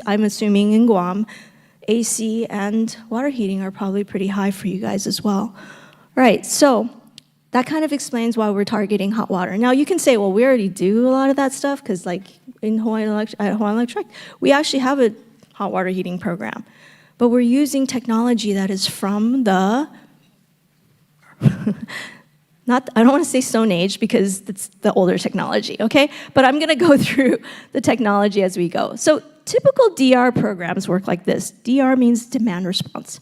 I'm assuming in Guam, AC and water heating are probably pretty high for you guys as well. Right, so that kind of explains why we're targeting hot water. Now you can say, well, we already do a lot of that stuff, because like in Hawaiian Electric, we actually have a hot water heating program. But we're using technology that is from the, I don't want to say Stone Age because it's the older technology, okay? But I'm going to go through the technology as we go. So typical DR programs work like this. DR means demand response.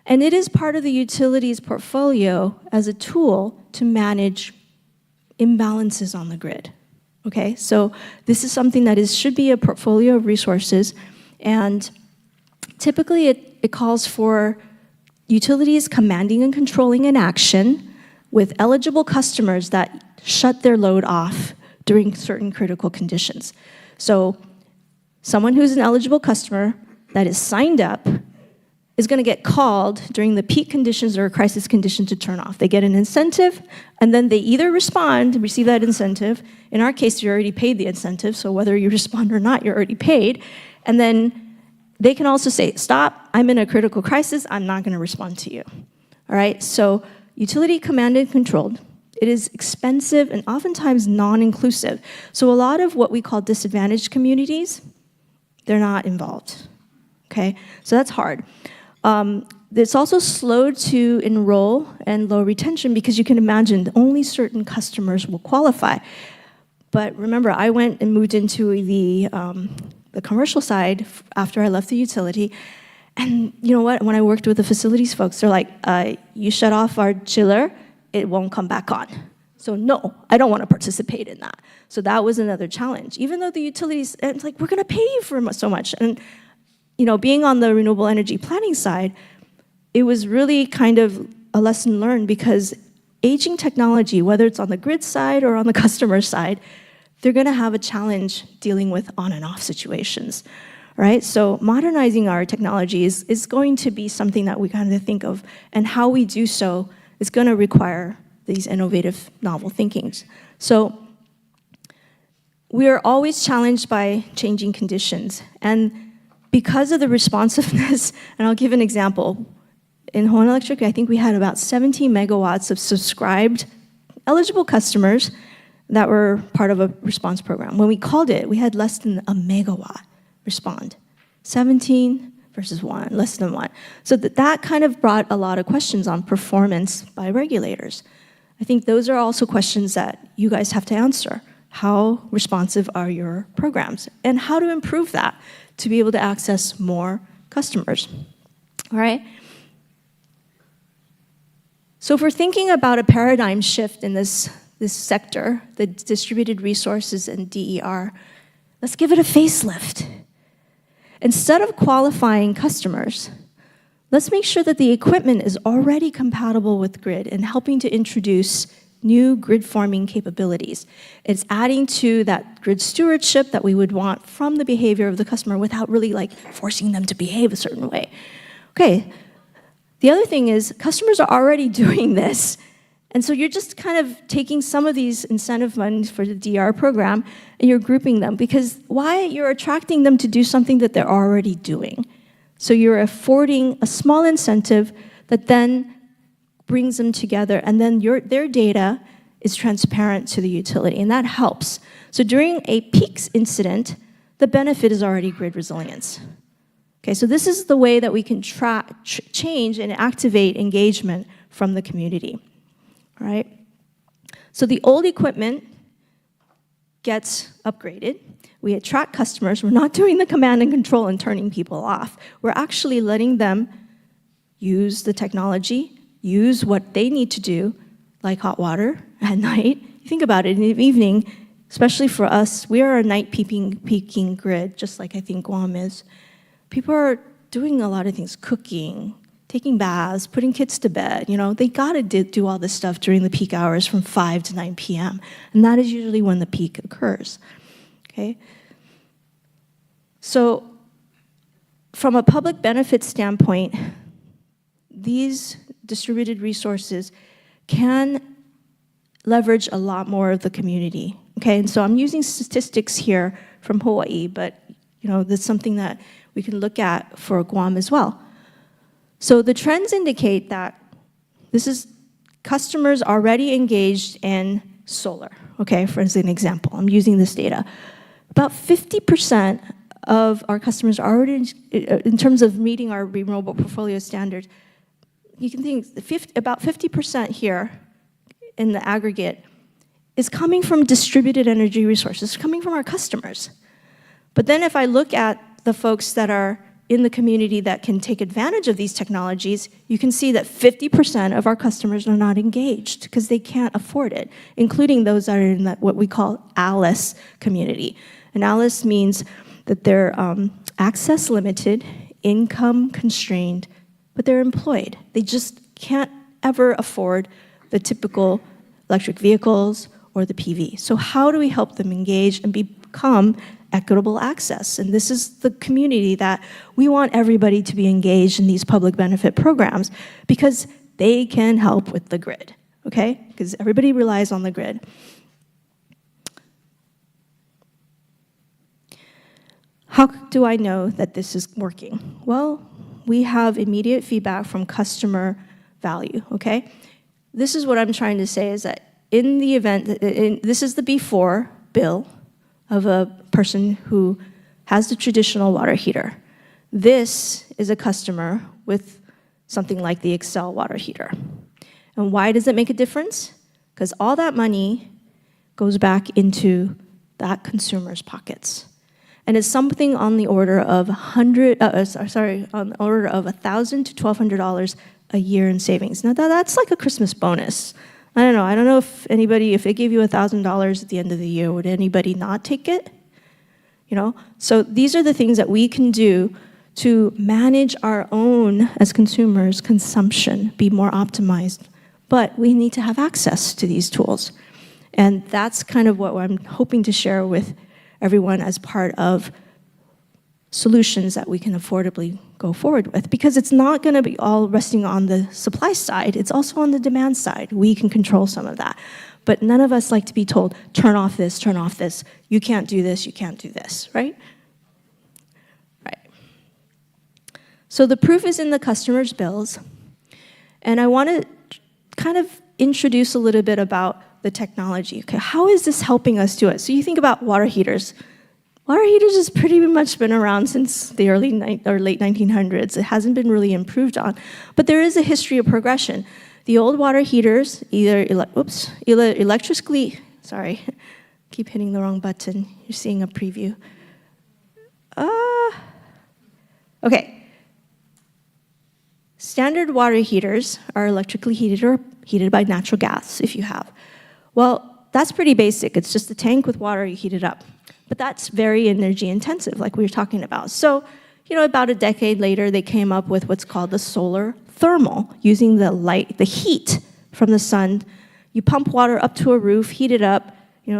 And it is part of the utilities portfolio as a tool to manage imbalances on the grid, okay? So this is something that should be a portfolio of resources, and typically it calls for utilities commanding and controlling an action with eligible customers that shut their load off during certain critical conditions. So someone who's an eligible customer that is signed up is going to get called during the peak conditions or crisis condition to turn off. They get an incentive, and then they either respond, receive that incentive. In our case, you already paid the incentive, so whether you respond or not, you're already paid. And then they can also say, stop, I'm in a critical crisis, I'm not going to respond to you. All right, so utility commanded and controlled. It is expensive and oftentimes non-inclusive. So a lot of what we call disadvantaged communities, they're not involved, okay? So that's hard. It's also slow to enroll and low retention because you can imagine only certain customers will qualify. But remember, I went and moved into the commercial side after I left the utility. And you know what? When I worked with the facilities folks, they're like, you shut off our chiller, it won't come back on. So no, I don't want to participate in that. So that was another challenge. Even though the utilities, it's like, we're going to pay you for so much. And you know, being on the renewable energy planning side, it was really kind of a lesson learned because aging technology, whether it's on the grid side or on the customer side, they're going to have a challenge dealing with on and off situations, right? So modernizing our technology is going to be something that we kind of think of, and how we do so is going to require these innovative, novel thinkings. So we are always challenged by changing conditions, and because of the responsiveness, and I'll give an example. In Hawaiian Electric, I think we had about 17 megawatts of subscribed eligible customers that were part of a response program. When we called it, we had less than a megawatt respond. 17 versus 1, less than 1. So that kind of brought a lot of questions on performance by regulators. I think those are also questions that you guys have to answer. How responsive are your programs? And how to improve that to be able to access more customers, all right? So if we're thinking about a paradigm shift in this sector, the distributed resources and DER, let's give it a facelift. Instead of qualifying customers, let's make sure that the equipment is already compatible with grid and helping to introduce new grid forming capabilities. It's adding to that grid stewardship that we would want from the behavior of the customer without really like forcing them to behave a certain way. Okay, the other thing is customers are already doing this, and so you're just kind of taking some of these incentive funds for the DR program and you're grouping them, because why? You're attracting them to do something that they're already doing. So you're affording a small incentive that then brings them together, and then their data is transparent to the utility, and that helps. So during a peaks incident, the benefit is already grid resilience. Okay, so this is the way that we can change and activate engagement from the community, all right? So the old equipment gets upgraded. We attract customers. We're not doing the command and control and turning people off. We're actually letting them use the technology, use what they need to do, like hot water at night. You think about it, in the evening, especially for us, we are a night peaking grid, just like I think Guam is. People are doing a lot of things, cooking, taking baths, putting kids to bed. You know, they gotta do all this stuff during the peak hours from 5 to 9 p.m. And that is usually when the peak occurs, okay? So from a public benefit standpoint, these distributed resources can leverage a lot more of the community, okay? And so I'm using statistics here from Hawaii, but That's something that we can look at for Guam as well. So the trends indicate that this is customers already engaged in solar, okay, for as an example. I'm using this data. About 50% of our customers are already, in terms of meeting our renewable portfolio standards, you can think about 50% here in the aggregate is coming from distributed energy resources, coming from our customers. But then if I look at the folks that are in the community that can take advantage of these technologies, you can see that 50% of our customers are not engaged because they can't afford it, including those that are in that what we call ALICE community. And ALICE means that they're access limited, income constrained, but they're employed. They just can't ever afford the typical electric vehicles or the PV. So how do we help them engage and become equitable access? And this is the community that we want everybody to be engaged in these public benefit programs because they can help with the grid, okay? Because everybody relies on the grid. How do I know that this is working? Well, we have immediate feedback from customer value, okay? This is what I'm trying to say is that in the event, this is the before bill of a person who has the traditional water heater. This is a customer with something like the Excel water heater. And why does it make a difference? Because all that money goes back into that consumer's pockets. And it's something on the order of $1,000 to $1,200 a year in savings. Now that's like a Christmas bonus. I don't know if anybody, if they gave you $1,000 at the end of the year, would anybody not take it? So these are the things that we can do to manage our own, as consumers, consumption, be more optimized. But we need to have access to these tools. And that's kind of what I'm hoping to share with everyone as part of solutions that we can affordably go forward with, because it's not going to be all resting on the supply side, it's also on the demand side. We can control some of that. But none of us like to be told, turn off this, you can't do this, you can't do this, right? Right. So the proof is in the customer's bills, and I want to kind of introduce a little bit about the technology. Okay, how is this helping us do it? So you think about water heaters. Water heaters has pretty much been around since the late 1900s. It hasn't been really improved on, but there is a history of progression. The old water heaters, either electrically, sorry, keep hitting the wrong button. You're seeing a preview. Okay. Standard water heaters are electrically heated or heated by natural gas, if you have. Well, that's pretty basic. It's just a tank with water, you heat it up. But that's very energy intensive, like we were talking about. So, about a decade later, they came up with what's called the solar thermal, using the heat from the sun. You pump water up to a roof, heat it up.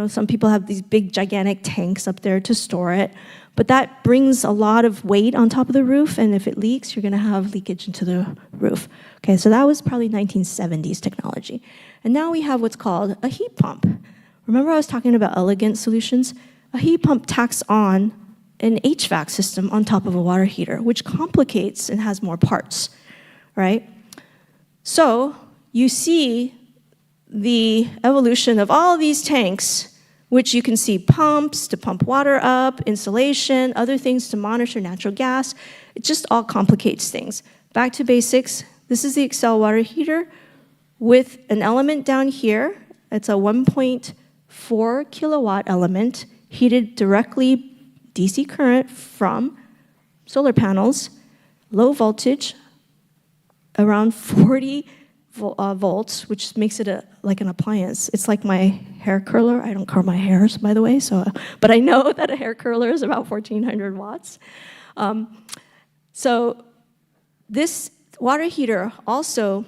Some people have these big, gigantic tanks up there to store it. But that brings a lot of weight on top of the roof, and if it leaks, you're going to have leakage into the roof. Okay, so that was probably 1970s technology. And now we have what's called a heat pump. Remember I was talking about elegant solutions? A heat pump tacks on an HVAC system on top of a water heater, which complicates and has more parts, right? So you see the evolution of all these tanks, which you can see pumps to pump water up, insulation, other things to monitor natural gas. It just all complicates things. Back to basics. This is the Excel water heater with an element down here. It's a 1.4 kilowatt element heated directly DC current from solar panels, low voltage, around 40 volts, which makes it like an appliance. It's like my hair curler. I don't curl my hairs, by the way, but I know that a hair curler is about 1,400 watts. So this water heater also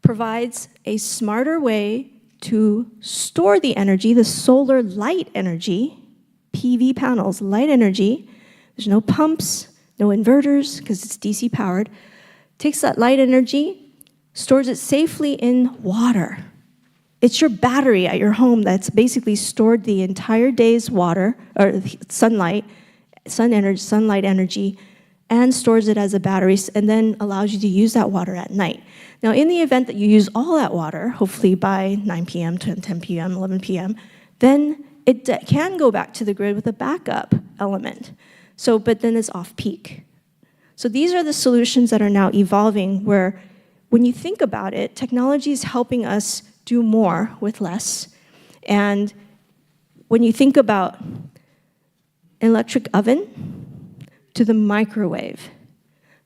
provides a smarter way to store the energy, the solar light energy, PV panels, light energy. There's no pumps, no inverters, because it's DC powered. Takes that light energy, stores it safely in water. It's your battery at your home that's basically stored the entire day's water, or sunlight, sunlight energy, and stores it as a battery, and then allows you to use that water at night. Now, in the event that you use all that water, hopefully by 9 p.m. to 10 p.m., 11 p.m., then it can go back to the grid with a backup element. But then it's off-peak. So these are the solutions that are now evolving where, when you think about it, technology is helping us do more with less. And when you think about electric oven to the microwave,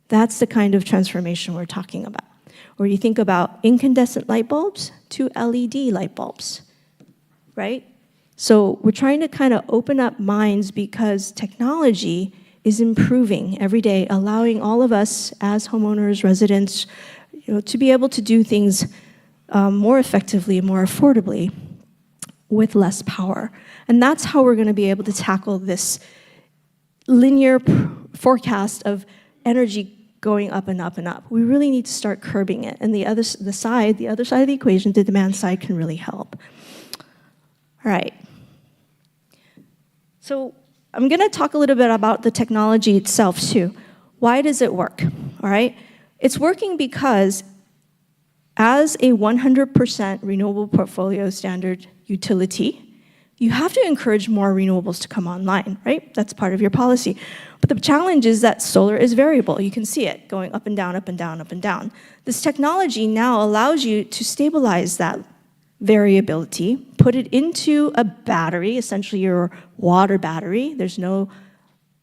that's the kind of transformation we're talking about. Or you think about incandescent light bulbs to LED light bulbs, right? So we're trying to kind of open up minds because technology is improving every day, allowing all of us as homeowners, residents, to be able to do things more effectively, more affordably, with less power. And that's how we're going to be able to tackle this linear forecast of energy going up and up and up. We really need to start curbing it. And the other side of the equation, the demand side, can really help. All right. So I'm going to talk a little bit about the technology itself, too. Why does it work? All right. It's working because as a 100% renewable portfolio standard utility, you have to encourage more renewables to come online, right? That's part of your policy. But the challenge is that solar is variable. You can see it going up and down, up and down, up and down. This technology now allows you to stabilize that variability, put it into a battery, essentially your water battery. There's no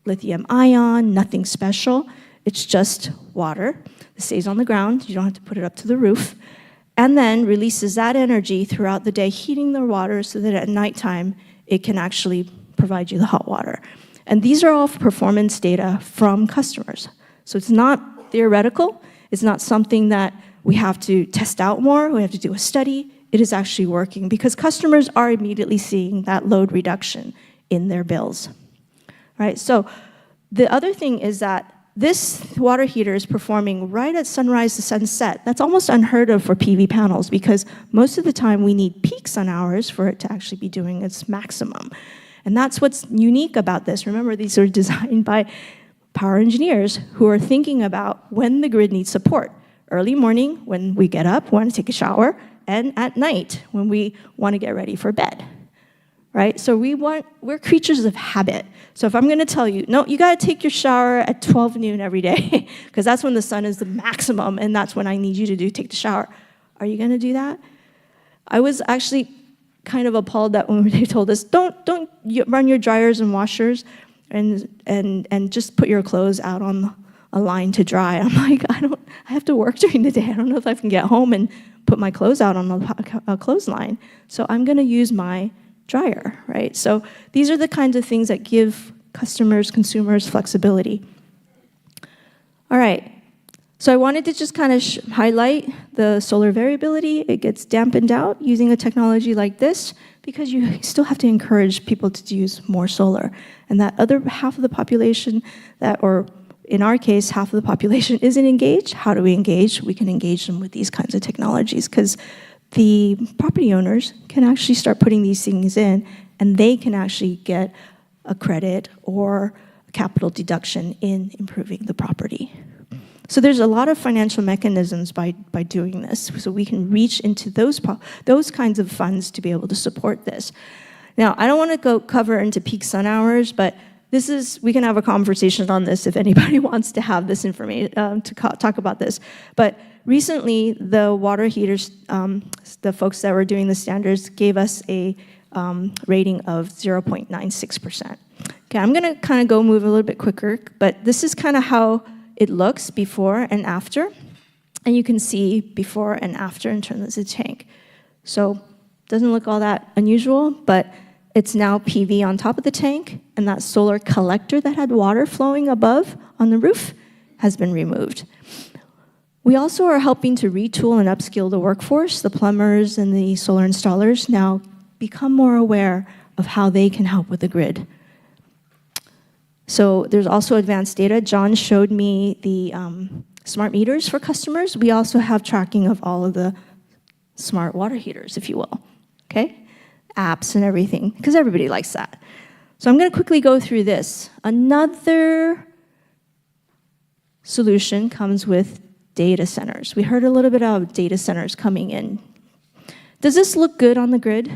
lithium ion, nothing special. It's just water. It stays on the ground. You don't have to put it up to the roof. And then releases that energy throughout the day, heating the water so that at nighttime it can actually provide you the hot water. And these are all performance data from customers. So it's not theoretical. It's not something that we have to test out more. We have to do a study. It is actually working because customers are immediately seeing that load reduction in their bills. Right? So the other thing is that this water heater is performing right at sunrise to sunset. That's almost unheard of for PV panels because most of the time we need peak sun hours for it to actually be doing its maximum. And that's what's unique about this. Remember, these are designed by power engineers who are thinking about when the grid needs support. Early morning, when we get up, want to take a shower, and at night, when we want to get ready for bed. Right? So we're creatures of habit. So if I'm going to tell you, no, you got to take your shower at 12 noon every day, because that's when the sun is the maximum, and that's when I need you to take the shower. Are you going to do that? I was actually kind of appalled that when they told us, don't run your dryers and washers, and just put your clothes out on a line to dry. I'm like, I have to work during the day. I don't know if I can get home and put my clothes out on a clothesline. So I'm going to use my dryer, right? So these are the kinds of things that give customers, consumers flexibility. All right. So I wanted to just kind of highlight the solar variability. It gets dampened out using a technology like this because you still have to encourage people to use more solar. And that other half of the population or in our case, half of the population isn't engaged. How do we engage? We can engage them with these kinds of technologies because the property owners can actually start putting these things in, and they can actually get a credit or a capital deduction in improving the property. So there's a lot of financial mechanisms by doing this, so we can reach into those kinds of funds to be able to support this. Now, I don't want to go cover into peak sun hours, but we can have a conversation on this if anybody wants to have this information, to talk about this. But recently, the water heaters, the folks that were doing the standards gave us a rating of 0.96%. Okay, I'm going to move a little bit quicker, but this is kind of how it looks before and after. And you can see before and after in terms of the tank. So it doesn't look all that unusual, but it's now PV on top of the tank, and that solar collector that had water flowing above on the roof has been removed. We also are helping to retool and upskill the workforce. The plumbers and the solar installers now become more aware of how they can help with the grid. So there's also advanced data. John showed me the smart meters for customers. We also have tracking of all of the smart water heaters, if you will, okay? Apps and everything, because everybody likes that. So I'm going to quickly go through this. Another solution comes with data centers. We heard a little bit about data centers coming in. Does this look good on the grid?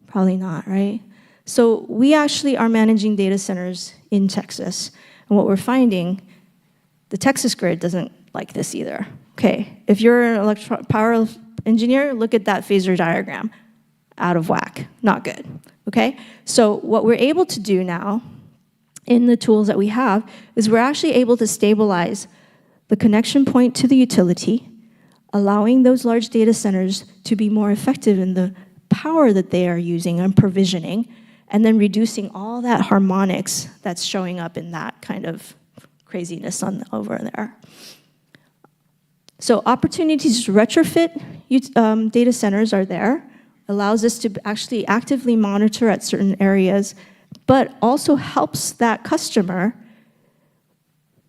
Probably not, right? So we actually are managing data centers in Texas. And what we're finding, the Texas grid doesn't like this either. Okay, if you're an power engineer, look at that phasor diagram. Out of whack, not good, okay? So what we're able to do now in the tools that we have is we're actually able to stabilize the connection point to the utility, allowing those large data centers to be more effective in the power that they are using and provisioning, and then reducing all that harmonics that's showing up in that kind of craziness over there. So opportunities to retrofit data centers are there, allows us to actually actively monitor at certain areas, but also helps that customer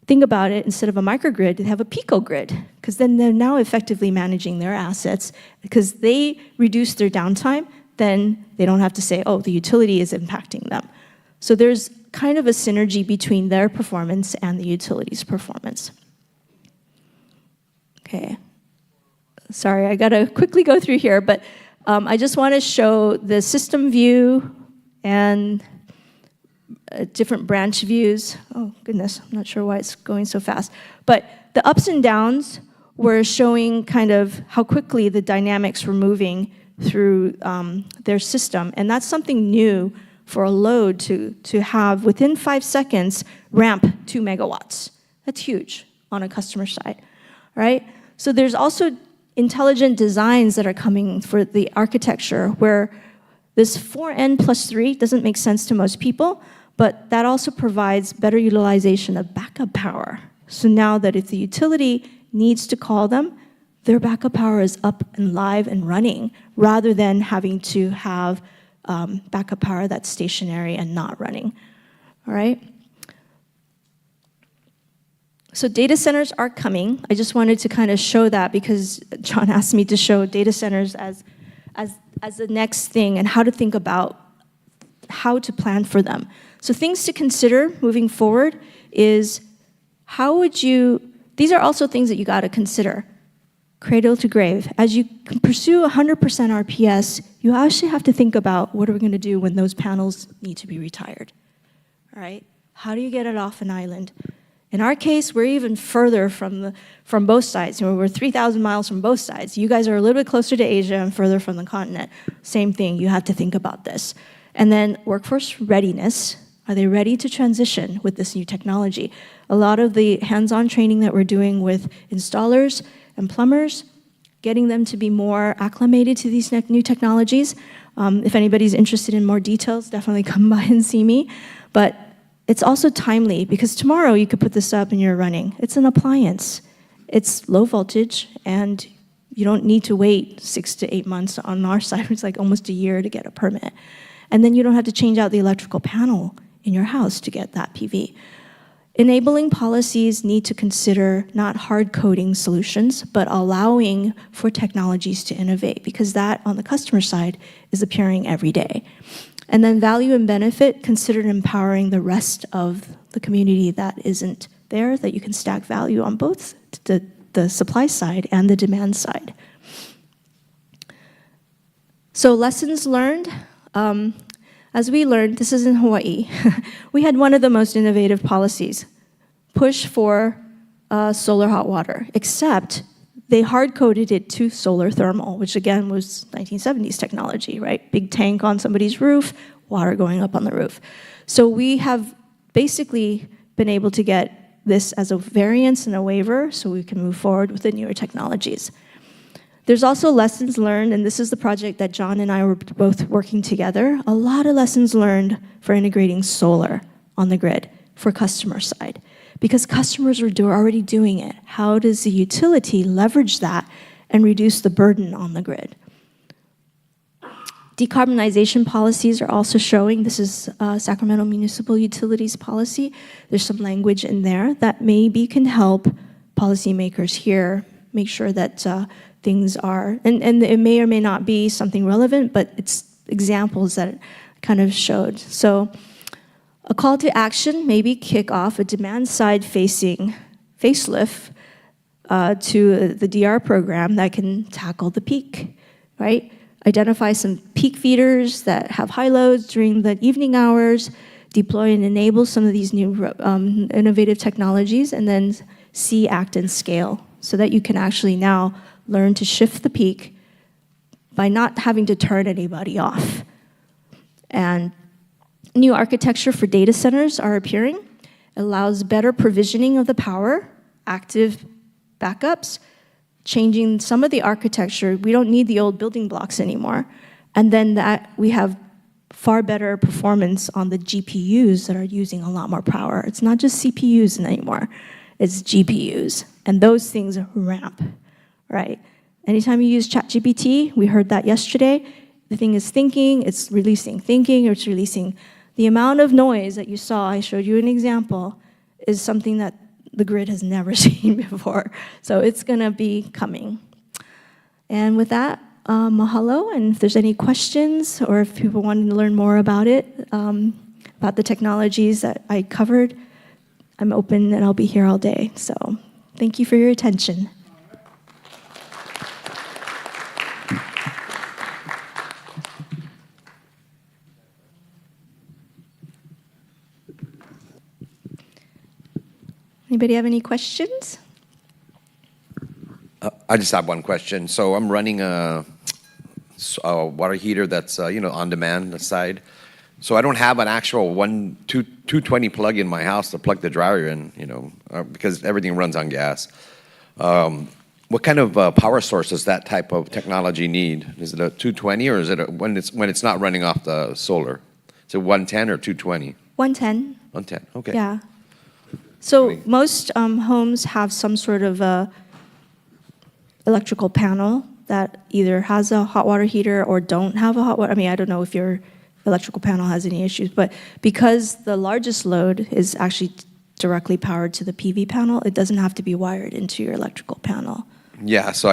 think about it. Instead of a microgrid, they have a pico grid, because then they're now effectively managing their assets. Because they reduce their downtime, then they don't have to say, oh, the utility is impacting them. So there's kind of a synergy between their performance and the utility's performance. Okay. Sorry, I gotta quickly go through here, but I just want to show the system view and different branch views. Oh, goodness, I'm not sure why it's going so fast. But the ups and downs were showing kind of how quickly the dynamics were moving through their system. And that's something new for a load to have within 5 seconds ramp 2 megawatts. That's huge on a customer side, right? So there's also intelligent designs that are coming for the architecture where this 4N plus 3 doesn't make sense to most people, but that also provides better utilization of backup power. So now that if the utility needs to call them, their backup power is up and live and running, rather than having to have backup power that's stationary and not running, all right? So data centers are coming. I just wanted to kind of show that because John asked me to show data centers as the next thing and how to think about how to plan for them. So things to consider moving forward is how would you, these are also things that you got to consider. Cradle to grave. As you pursue 100% RPS, you actually have to think about what are we going to do when those panels need to be retired, all right? How do you get it off an island? In our case, we're even further from both sides. You know, we're 3,000 miles from both sides. You guys are a little bit closer to Asia and further from the continent. Same thing, you have to think about this. And then workforce readiness. Are they ready to transition with this new technology? A lot of the hands-on training that we're doing with installers and plumbers, getting them to be more acclimated to these new technologies. If anybody's interested in more details, definitely come by and see me. But it's also timely, because tomorrow you could put this up and you're running. It's an appliance. It's low voltage, and you don't need to wait 6 to 8 months. On our side, it's like almost a year to get a permit. And then you don't have to change out the electrical panel in your house to get that PV. Enabling policies need to consider not hard-coding solutions, but allowing for technologies to innovate, because that, on the customer side, is appearing every day. And then value and benefit, considered empowering the rest of the community that isn't there, that you can stack value on both the supply side and the demand side. So lessons learned. As we learned, this is in Hawaii, we had one of the most innovative policies, push for solar hot water, except they hard-coded it to solar thermal, which again was 1970s technology, right? Big tank on somebody's roof, water going up on the roof. So we have basically been able to get this as a variance and a waiver so we can move forward with the newer technologies. There's also lessons learned, and this is the project that John and I were both working together. A lot of lessons learned for integrating solar on the grid for customer side, because customers are already doing it. How does the utility leverage that and reduce the burden on the grid? Decarbonization policies are also showing. This is Sacramento Municipal Utilities Policy. There's some language in there that maybe can help policymakers here make sure that things are, and it may or may not be something relevant, but it's examples that kind of showed. So a call to action, maybe kick off a demand-side facing facelift to the DR program that can tackle the peak, right? Identify some peak feeders that have high loads during the evening hours, deploy and enable some of these new innovative technologies, and then see, act, and scale so that you can actually now learn to shift the peak by not having to turn anybody off. And new architecture for data centers are appearing. It allows better provisioning of the power, active backups, changing some of the architecture. We don't need the old building blocks anymore. And then that we have far better performance on the GPUs that are using a lot more power. It's not just CPUs anymore, it's GPUs. And those things ramp, right? Anytime you use ChatGPT, we heard that yesterday, the thing is thinking, it's releasing thinking, or it's releasing. The amount of noise that you saw, I showed you an example, is something that the grid has never seen before. So it's gonna be coming. And with that, mahalo, and if there's any questions or if people want to learn more about it, about the technologies that I covered, I'm open and I'll be here all day. So thank you for your attention. Anybody have any questions? I just have one question. So I'm running a water heater that's on demand side. So I don't have an actual 220 plug in my house to plug the dryer in, because everything runs on gas. What kind of power source does that type of technology need? Is it a 220 or is it when it's not running off the solar? Is it 110 or 220? 110. 110. Okay. Yeah. So most homes have some sort of electrical panel that either has a hot water heater or don't have a hot water. I mean, I don't know if your electrical panel has any issues, but because the largest load is actually directly powered to the PV panel, it doesn't have to be wired into your electrical panel. Yeah. So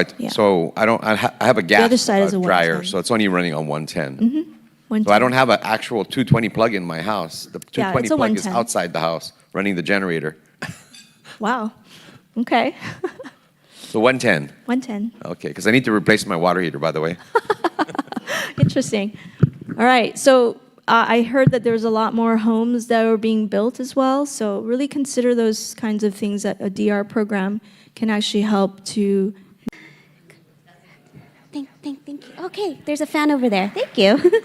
I have a gas other side is a dryer, 110. so it's only running on 110. Mm-hmm. 110. So I don't have an actual 220 plug in my house. The 220 it's a plug is 110. outside the house, running the generator. Wow. Okay. So 110. 110. Okay, because I need to replace my water heater, by the way. Interesting. All right. So I heard that there's a lot more homes that are being built as well. So really consider those kinds of things that a DR program can actually help to. Thank you. Okay, there's a fan over there. Thank you.